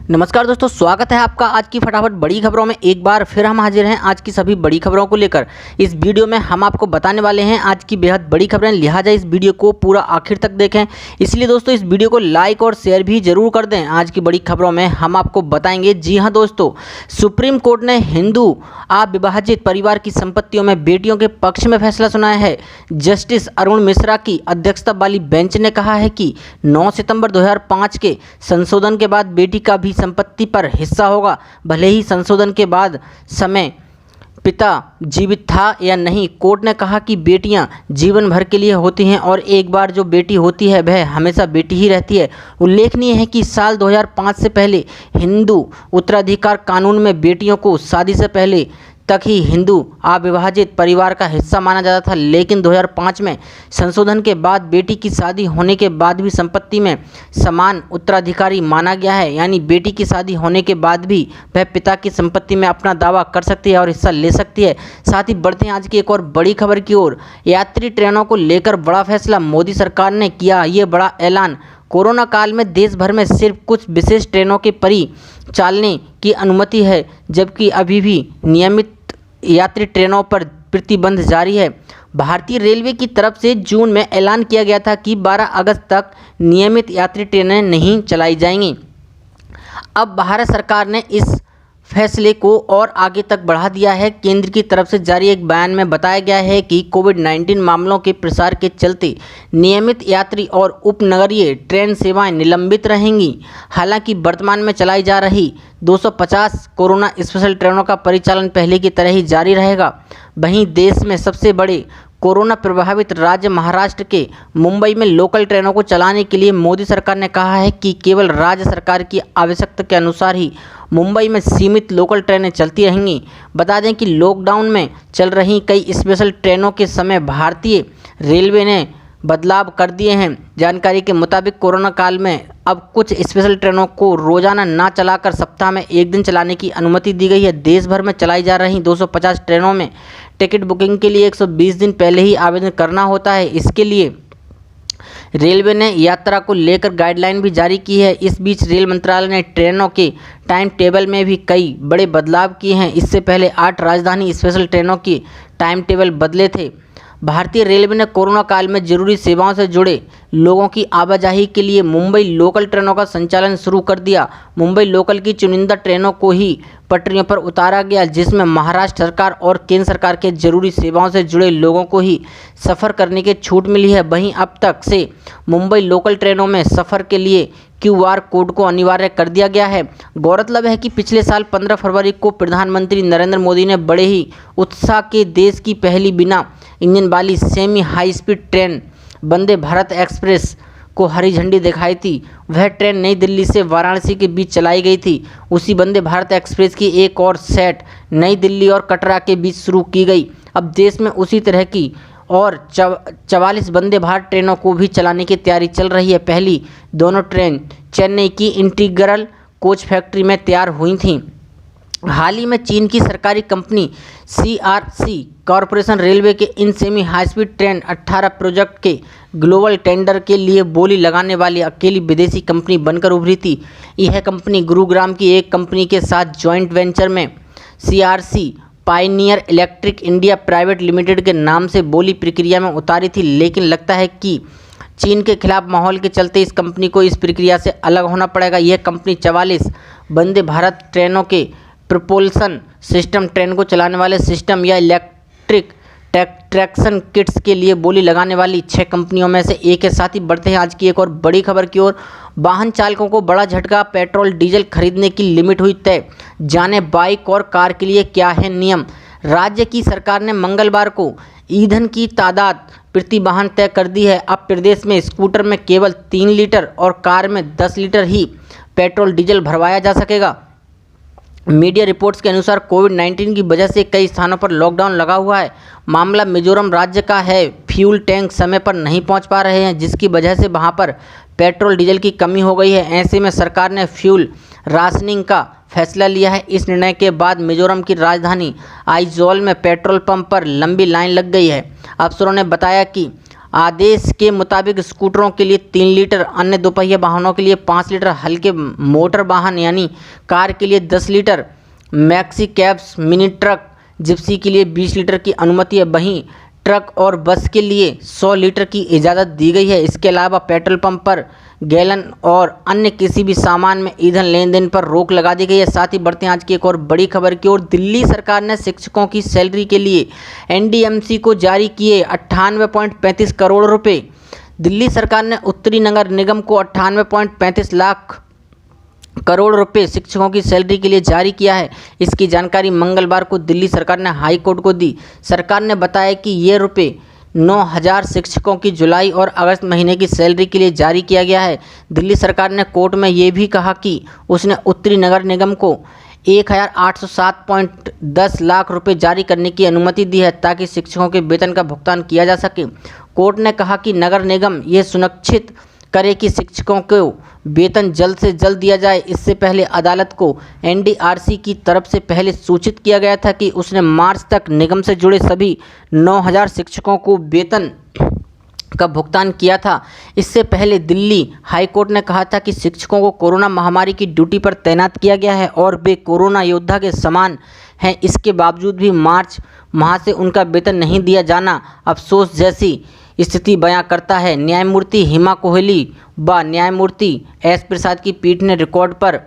नमस्कार दोस्तों, स्वागत है आपका आज की फटाफट बड़ी खबरों में। एक बार फिर हम हाजिर हैं आज की सभी बड़ी खबरों को लेकर। इस वीडियो में हम आपको बताने वाले हैं आज की बेहद बड़ी खबरें, लिहाजा इस वीडियो को पूरा आखिर तक देखें। इसलिए दोस्तों इस वीडियो को लाइक और शेयर भी जरूर कर दें। आज की बड़ी खबरों में हम आपको बताएंगे, जी हाँ दोस्तों, सुप्रीम कोर्ट ने हिंदू अविभाजित परिवार की संपत्तियों में बेटियों के पक्ष में फैसला सुनाया है। जस्टिस अरुण मिश्रा की अध्यक्षता वाली बेंच ने कहा है कि 9 सितंबर 2005 के संशोधन के बाद बेटी का भी संपत्ति पर हिस्सा होगा, भले ही संशोधन के बाद समय पिता जीवित था या नहीं। कोर्ट ने कहा कि बेटियां जीवन भर के लिए होती हैं और एक बार जो बेटी होती है वह हमेशा बेटी ही रहती है। उल्लेखनीय है कि साल 2005 से पहले हिंदू उत्तराधिकार कानून में बेटियों को शादी से पहले तक ही हिंदू अविभाजित परिवार का हिस्सा माना जाता था, लेकिन 2005 में संशोधन के बाद बेटी की शादी होने के बाद भी संपत्ति में समान उत्तराधिकारी माना गया है। यानी बेटी की शादी होने के बाद भी वह पिता की संपत्ति में अपना दावा कर सकती है और हिस्सा ले सकती है। साथ ही बढ़ते हैं आज की एक और बड़ी खबर की ओर। यात्री ट्रेनों को लेकर बड़ा फैसला, मोदी सरकार ने किया ये बड़ा ऐलान। कोरोना काल में देश भर में सिर्फ कुछ विशेष ट्रेनों के परिचालने की अनुमति है, जबकि अभी भी नियमित यात्री ट्रेनों पर प्रतिबंध जारी है। भारतीय रेलवे की तरफ से जून में ऐलान किया गया था कि 12 अगस्त तक नियमित यात्री ट्रेनें नहीं चलाई जाएंगी। अब भारत सरकार ने इस फैसले को और आगे तक बढ़ा दिया है। केंद्र की तरफ से जारी एक बयान में बताया गया है कि कोविड-19 मामलों के प्रसार के चलते नियमित यात्री और उपनगरीय ट्रेन सेवाएं निलंबित रहेंगी। हालांकि वर्तमान में चलाई जा रही 250 कोरोना स्पेशल ट्रेनों का परिचालन पहले की तरह ही जारी रहेगा। वहीं देश में सबसे बड़े कोरोना प्रभावित राज्य महाराष्ट्र के मुंबई में लोकल ट्रेनों को चलाने के लिए मोदी सरकार ने कहा है कि केवल राज्य सरकार की आवश्यकता के अनुसार ही मुंबई में सीमित लोकल ट्रेनें चलती रहेंगी। बता दें कि लॉकडाउन में चल रही कई स्पेशल ट्रेनों के समय भारतीय रेलवे ने बदलाव कर दिए हैं। जानकारी के मुताबिक कोरोना काल में अब कुछ स्पेशल ट्रेनों को रोजाना ना चलाकर सप्ताह में एक दिन चलाने की अनुमति दी गई है। देश भर में चलाई जा रही 250 ट्रेनों में टिकट बुकिंग के लिए 120 दिन पहले ही आवेदन करना होता है। इसके लिए रेलवे ने यात्रा को लेकर गाइडलाइन भी जारी की है। इस बीच रेल मंत्रालय ने ट्रेनों के टाइम टेबल में भी कई बड़े बदलाव किए हैं। इससे पहले 8 राजधानी स्पेशल ट्रेनों की टाइम टेबल बदले थे। भारतीय रेलवे ने कोरोना काल में जरूरी सेवाओं से जुड़े लोगों की आवाजाही के लिए मुंबई लोकल ट्रेनों का संचालन शुरू कर दिया। मुंबई लोकल की चुनिंदा ट्रेनों को ही पटरियों पर उतारा गया, जिसमें महाराष्ट्र सरकार और केंद्र सरकार के जरूरी सेवाओं से जुड़े लोगों को ही सफ़र करने की छूट मिली है। वहीं अब तक से मुंबई लोकल ट्रेनों में सफ़र के लिए QR कोड को अनिवार्य कर दिया गया है। गौरतलब है कि पिछले साल 15 फरवरी को प्रधानमंत्री नरेंद्र मोदी ने बड़े ही उत्साह के देश की पहली बिना इंजन वाली semi high speed train Vande Bharat express को हरी झंडी दिखाई थी। वह ट्रेन नई दिल्ली से वाराणसी के बीच चलाई गई थी। उसी वंदे भारत एक्सप्रेस की एक और सेट नई दिल्ली और कटरा के बीच शुरू की गई। अब देश में उसी तरह की और 44 वंदे भारत ट्रेनों को भी चलाने की तैयारी चल रही है। पहली दोनों ट्रेन चेन्नई की इंटीग्रल कोच फैक्ट्री में तैयार हुई थीं। हाल ही में चीन की सरकारी कंपनी CRC कॉरपोरेशन रेलवे के in semi high speed train 18 project के ग्लोबल टेंडर के लिए बोली लगाने वाली अकेली विदेशी कंपनी बनकर उभरी थी। यह कंपनी गुरुग्राम की एक कंपनी के साथ जॉइंट वेंचर में CRC Pioneer electric India private limited के नाम से बोली प्रक्रिया में उतारी थी, लेकिन लगता है कि चीन के खिलाफ माहौल के चलते इस कंपनी को इस प्रक्रिया से अलग होना पड़ेगा। यह कंपनी 44 वंदे भारत ट्रेनों के प्रोपल्शन सिस्टम, ट्रेन को चलाने वाले सिस्टम या इलेक्ट्रिक ट्रैक्शन किट्स के लिए बोली लगाने वाली 6 कंपनियों में से एक है। साथ ही बढ़ते हैं आज की एक और बड़ी खबर की ओर। वाहन चालकों को बड़ा झटका, पेट्रोल डीजल खरीदने की लिमिट हुई तय। जाने बाइक और कार के लिए क्या है नियम। राज्य की सरकार ने मंगलवार को ईंधन की तादाद प्रति वाहन तय कर दी है। अब प्रदेश में स्कूटर में केवल 3 लीटर और कार में 10 लीटर ही पेट्रोल डीजल भरवाया जा सकेगा। मीडिया रिपोर्ट्स के अनुसार कोविड-19 की वजह से कई स्थानों पर लॉकडाउन लगा हुआ है। मामला मिजोरम राज्य का है। फ्यूल टैंक समय पर नहीं पहुंच पा रहे हैं, जिसकी वजह से वहां पर पेट्रोल डीजल की कमी हो गई है। ऐसे में सरकार ने फ्यूल राशनिंग का फैसला लिया है। इस निर्णय के बाद मिजोरम की राजधानी आइजोल में पेट्रोल पंप पर लंबी लाइन लग गई है। अफसरों ने बताया कि आदेश के मुताबिक स्कूटरों के लिए 3 लीटर, अन्य दोपहिया वाहनों के लिए 5 लीटर, हल्के मोटर वाहन यानी कार के लिए 10 litre, maxi cabs, mini truck, Gypsy के लिए 20 लीटर की अनुमति है। वहीं ट्रक और बस के लिए 100 लीटर की इजाज़त दी गई है। इसके अलावा पेट्रोल पंप पर गैलन और अन्य किसी भी सामान में ईंधन लेन देन पर रोक लगा दी गई है। साथ ही बढ़ते हैं आज की एक और बड़ी खबर की ओर। दिल्ली सरकार ने शिक्षकों की सैलरी के लिए एनडीएमसी को जारी किए 98.35 करोड़ रुपए। दिल्ली सरकार ने उत्तरी नगर निगम को 98.35 लाख करोड़ रुपए शिक्षकों की सैलरी के लिए जारी किया है। इसकी जानकारी मंगलवार को दिल्ली सरकार ने हाई कोर्ट को दी। सरकार ने बताया कि ये रुपये 9,000 शिक्षकों की जुलाई और अगस्त महीने की सैलरी के लिए जारी किया गया है। दिल्ली सरकार ने कोर्ट में ये भी कहा कि उसने उत्तरी नगर निगम को 1,807.10 लाख रुपए जारी करने की अनुमति दी है ताकि शिक्षकों के वेतन का भुगतान किया जा सके। कोर्ट ने कहा कि नगर निगम ये सुनिश्चित करे कि शिक्षकों को वेतन जल्द से जल्द दिया जाए। इससे पहले अदालत को एनडीआरसी की तरफ से पहले सूचित किया गया था कि उसने मार्च तक निगम से जुड़े सभी 9,000 शिक्षकों को वेतन का भुगतान किया था। इससे पहले दिल्ली हाई कोर्ट ने कहा था कि शिक्षकों को कोरोना महामारी की ड्यूटी पर तैनात किया गया है और वे कोरोना योद्धा के समान हैं। इसके बावजूद भी मार्च माह से उनका वेतन नहीं दिया जाना अफसोस जैसी स्थिति बयां करता है। न्यायमूर्ति हिमा कोहली व न्यायमूर्ति एस प्रसाद की पीठ ने रिकॉर्ड पर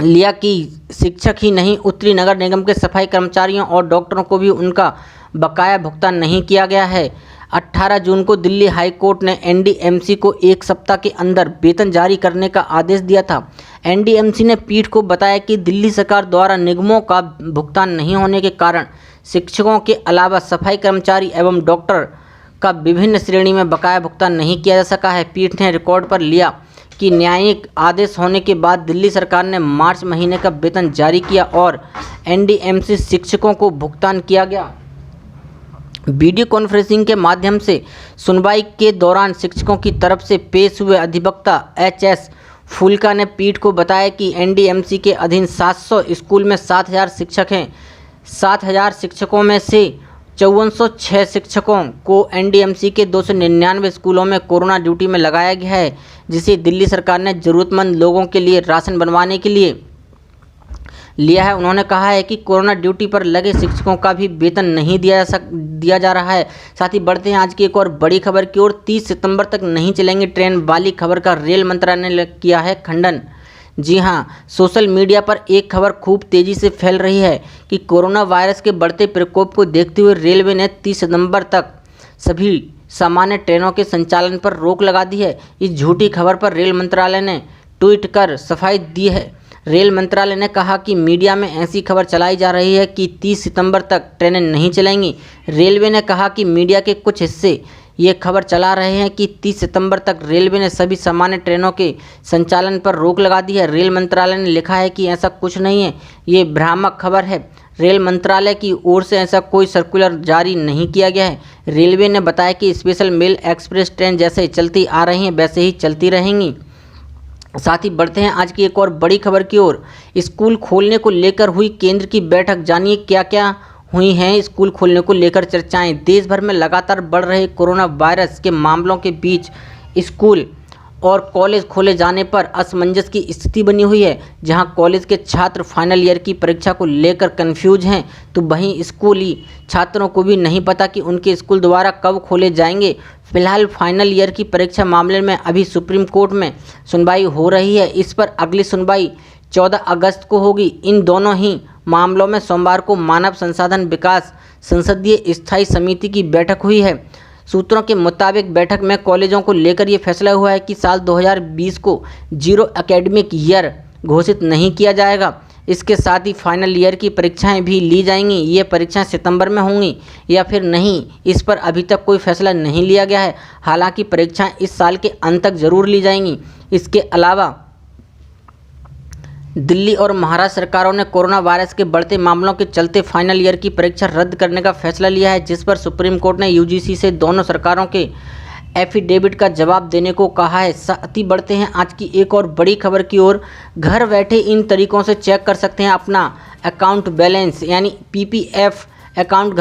लिया कि शिक्षक ही नहीं, उत्तरी नगर निगम के सफाई कर्मचारियों और डॉक्टरों को भी उनका बकाया भुगतान नहीं किया गया है। 18 जून को दिल्ली हाई कोर्ट ने एनडीएमसी को 1 सप्ताह के अंदर वेतन जारी करने का आदेश दिया था। एनडीएमसी ने पीठ को बताया कि दिल्ली सरकार द्वारा निगमों का भुगतान नहीं होने के कारण शिक्षकों के अलावा सफाई कर्मचारी एवं डॉक्टर का विभिन्न श्रेणी में बकाया भुगतान नहीं किया जा सका है। पीठ ने रिकॉर्ड पर लिया कि न्यायिक आदेश होने के बाद दिल्ली सरकार ने मार्च महीने का वेतन जारी किया और एनडीएमसी शिक्षकों को भुगतान किया गया। वीडियो कॉन्फ्रेंसिंग के माध्यम से सुनवाई के दौरान शिक्षकों की तरफ से पेश हुए अधिवक्ता एचएस फुल्का ने पीठ को बताया कि एनडीएमसी के अधीन 700 स्कूल में 7,000 शिक्षक हैं। 7,000 शिक्षकों में से 5406 शिक्षकों को एनडीएमसी के 299 स्कूलों में कोरोना ड्यूटी में लगाया गया है, जिसे दिल्ली सरकार ने ज़रूरतमंद लोगों के लिए राशन बनवाने के लिए लिया है। उन्होंने कहा है कि कोरोना ड्यूटी पर लगे शिक्षकों का भी वेतन नहीं दिया जा रहा है। साथ ही बढ़ते हैं आज की एक और बड़ी खबर की ओर। 30 सितंबर तक नहीं चलेंगी ट्रेन वाली खबर का रेल मंत्रालय ने किया है खंडन। जी हाँ, सोशल मीडिया पर एक खबर खूब तेज़ी से फैल रही है कि कोरोना वायरस के बढ़ते प्रकोप को देखते हुए रेलवे ने 30 सितंबर तक सभी सामान्य ट्रेनों के संचालन पर रोक लगा दी है। इस झूठी खबर पर रेल मंत्रालय ने ट्वीट कर सफाई दी है। रेल मंत्रालय ने कहा कि मीडिया में ऐसी खबर चलाई जा रही है कि 30 सितंबर तक ट्रेनें नहीं चलेंगी। रेलवे ने कहा कि मीडिया के कुछ हिस्से ये खबर चला रहे हैं कि 30 सितंबर तक रेलवे ने सभी सामान्य ट्रेनों के संचालन पर रोक लगा दी है। रेल मंत्रालय ने लिखा है कि ऐसा कुछ नहीं है, ये भ्रामक खबर है। रेल मंत्रालय की ओर से ऐसा कोई सर्कुलर जारी नहीं किया गया है। रेलवे ने बताया कि स्पेशल मेल एक्सप्रेस ट्रेन जैसे चलती आ रही हैं वैसे ही चलती रहेंगी। साथ ही बढ़ते हैं आज की एक और बड़ी खबर की ओर। स्कूल खोलने को लेकर हुई केंद्र की बैठक, जानिए क्या क्या हुई हैं स्कूल खोलने को लेकर चर्चाएं। देश भर में लगातार बढ़ रहे कोरोना वायरस के मामलों के बीच स्कूल और कॉलेज खोले जाने पर असमंजस की स्थिति बनी हुई है। जहां कॉलेज के छात्र फाइनल ईयर की परीक्षा को लेकर कंफ्यूज हैं, तो वहीं स्कूली छात्रों को भी नहीं पता कि उनके स्कूल दोबारा कब खोले जाएंगे। फिलहाल फाइनल ईयर की परीक्षा मामले में अभी सुप्रीम कोर्ट में सुनवाई हो रही है। इस पर अगली सुनवाई 14 अगस्त को होगी। इन दोनों ही मामलों में सोमवार को मानव संसाधन विकास संसदीय स्थायी समिति की बैठक हुई है। सूत्रों के मुताबिक बैठक में कॉलेजों को लेकर ये फैसला हुआ है कि साल 2020 को जीरो एकेडमिक ईयर घोषित नहीं किया जाएगा। इसके साथ ही फाइनल ईयर की परीक्षाएं भी ली जाएंगी। ये परीक्षाएं सितंबर में होंगी या फिर नहीं, इस पर अभी तक कोई फैसला नहीं लिया गया है। हालांकि परीक्षाएं इस साल के अंत तक जरूर ली जाएंगी। इसके अलावा दिल्ली और महाराष्ट्र सरकारों ने कोरोना वायरस के बढ़ते मामलों के चलते फाइनल ईयर की परीक्षा रद्द करने का फैसला लिया है, जिस पर सुप्रीम कोर्ट ने यूजीसी से दोनों सरकारों के एफिडेविट का जवाब देने को कहा है। साथ ही बढ़ते हैं आज की एक और बड़ी खबर की ओर। घर बैठे इन तरीकों से चेक कर सकते हैं अपना अकाउंट बैलेंस, यानी पीपीएफ अकाउंट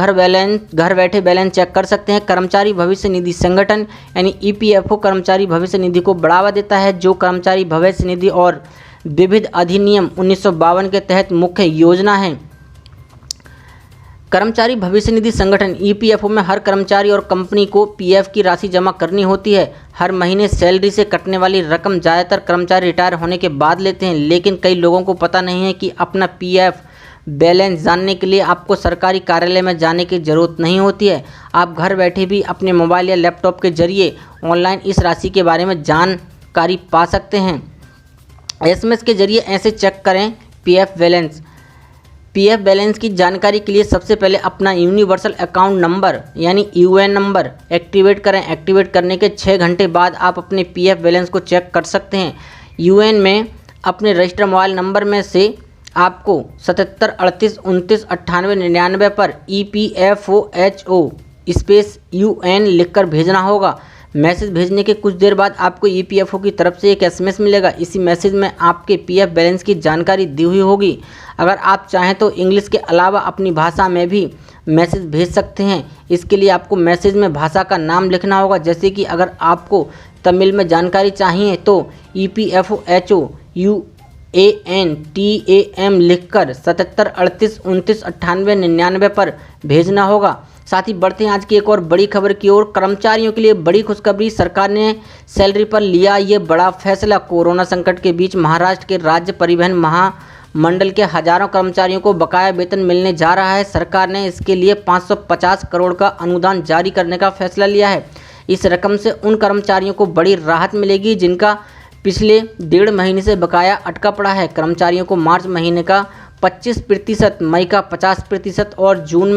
घर बैठे बैलेंस चेक कर सकते हैं। कर्मचारी भविष्य निधि संगठन यानी ईपीएफओ कर्मचारी भविष्य निधि को बढ़ावा देता है, जो कर्मचारी भविष्य निधि और विविध अधिनियम 1952 के तहत मुख्य योजना है। कर्मचारी भविष्य निधि संगठन ईपीएफओ में हर कर्मचारी और कंपनी को पीएफ की राशि जमा करनी होती है। हर महीने सैलरी से कटने वाली रकम ज़्यादातर कर्मचारी रिटायर होने के बाद लेते हैं, लेकिन कई लोगों को पता नहीं है कि अपना पीएफ बैलेंस जानने के लिए आपको सरकारी कार्यालय में जाने की ज़रूरत नहीं होती है। आप घर बैठे भी अपने मोबाइल या लैपटॉप के जरिए ऑनलाइन इस राशि के बारे में जानकारी पा सकते हैं। एसएमएस के जरिए ऐसे चेक करें पीएफ बैलेंस। पीएफ बैलेंस की जानकारी के लिए सबसे पहले अपना यूनिवर्सल अकाउंट नंबर यानी यूएएन नंबर एक्टिवेट करें। एक्टिवेट करने के 6 घंटे बाद आप अपने पीएफ बैलेंस को चेक कर सकते हैं। यूएएन में अपने रजिस्टर्ड मोबाइल नंबर में से आपको 77 38 29 98 99 पर EPFOHO स्पेस UN लिखकर भेजना होगा। मैसेज भेजने के कुछ देर बाद आपको ईपीएफओ की तरफ से एक एसएमएस मिलेगा। इसी मैसेज में आपके पीएफ बैलेंस की जानकारी दी हुई होगी। अगर आप चाहें तो इंग्लिश के अलावा अपनी भाषा में भी मैसेज भेज सकते हैं। इसके लिए आपको मैसेज में भाषा का नाम लिखना होगा, जैसे कि अगर आपको तमिल में जानकारी चाहिए तो EPFOHO UANTAM लिखकर 77 38 29 98 99 पर भेजना होगा। साथ ही बढ़ते हैं आज की एक और बड़ी खबर की ओर। कर्मचारियों के लिए बड़ी खुशखबरी, सरकार ने सैलरी पर लिया ये बड़ा फैसला। कोरोना संकट के बीच महाराष्ट्र के राज्य परिवहन महामंडल के हजारों कर्मचारियों को बकाया वेतन मिलने जा रहा है। सरकार ने इसके लिए 550 करोड़ का अनुदान जारी करने का फैसला लिया है। इस रकम से उन कर्मचारियों को बड़ी राहत मिलेगी जिनका पिछले 1.5 महीने से बकाया अटका पड़ा है। कर्मचारियों को मार्च महीने का 25%, मई का 50% और जून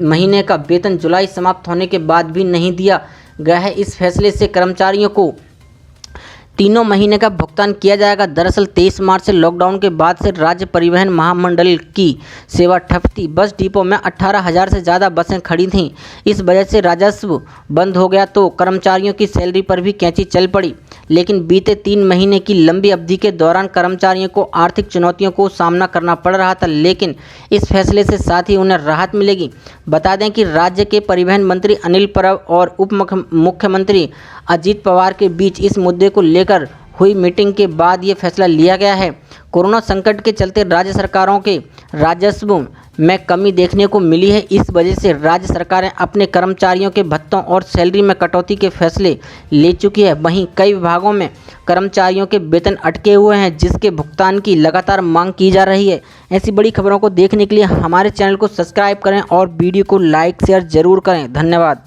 महीने का वेतन जुलाई समाप्त होने के बाद भी नहीं दिया गया है। इस फैसले से कर्मचारियों को 3 महीने का भुगतान किया जाएगा। दरअसल 23 मार्च से लॉकडाउन के बाद से राज्य परिवहन महामंडल की सेवा ठप थी। बस डिपो में 18,000 से ज़्यादा बसें खड़ी थीं। इस वजह से राजस्व बंद हो गया तो कर्मचारियों की सैलरी पर भी कैंची चल पड़ी। लेकिन बीते 3 महीने की लंबी अवधि के दौरान कर्मचारियों को आर्थिक चुनौतियों को सामना करना पड़ रहा था, लेकिन इस फैसले से साथ ही उन्हें राहत मिलेगी। बता दें कि राज्य के परिवहन मंत्री अनिल परब और उप मुख्यमंत्री अजीत पवार के बीच इस मुद्दे को लेकर हुई मीटिंग के बाद ये फैसला लिया गया है। कोरोना संकट के चलते राज्य सरकारों के राजस्व में कमी देखने को मिली है। इस वजह से राज्य सरकारें अपने कर्मचारियों के भत्तों और सैलरी में कटौती के फैसले ले चुकी है। वहीं कई विभागों में कर्मचारियों के वेतन अटके हुए हैं, जिसके भुगतान की लगातार मांग की जा रही है। ऐसी बड़ी खबरों को देखने के लिए हमारे चैनल को सब्सक्राइब करें और वीडियो को लाइक शेयर जरूर करें। धन्यवाद।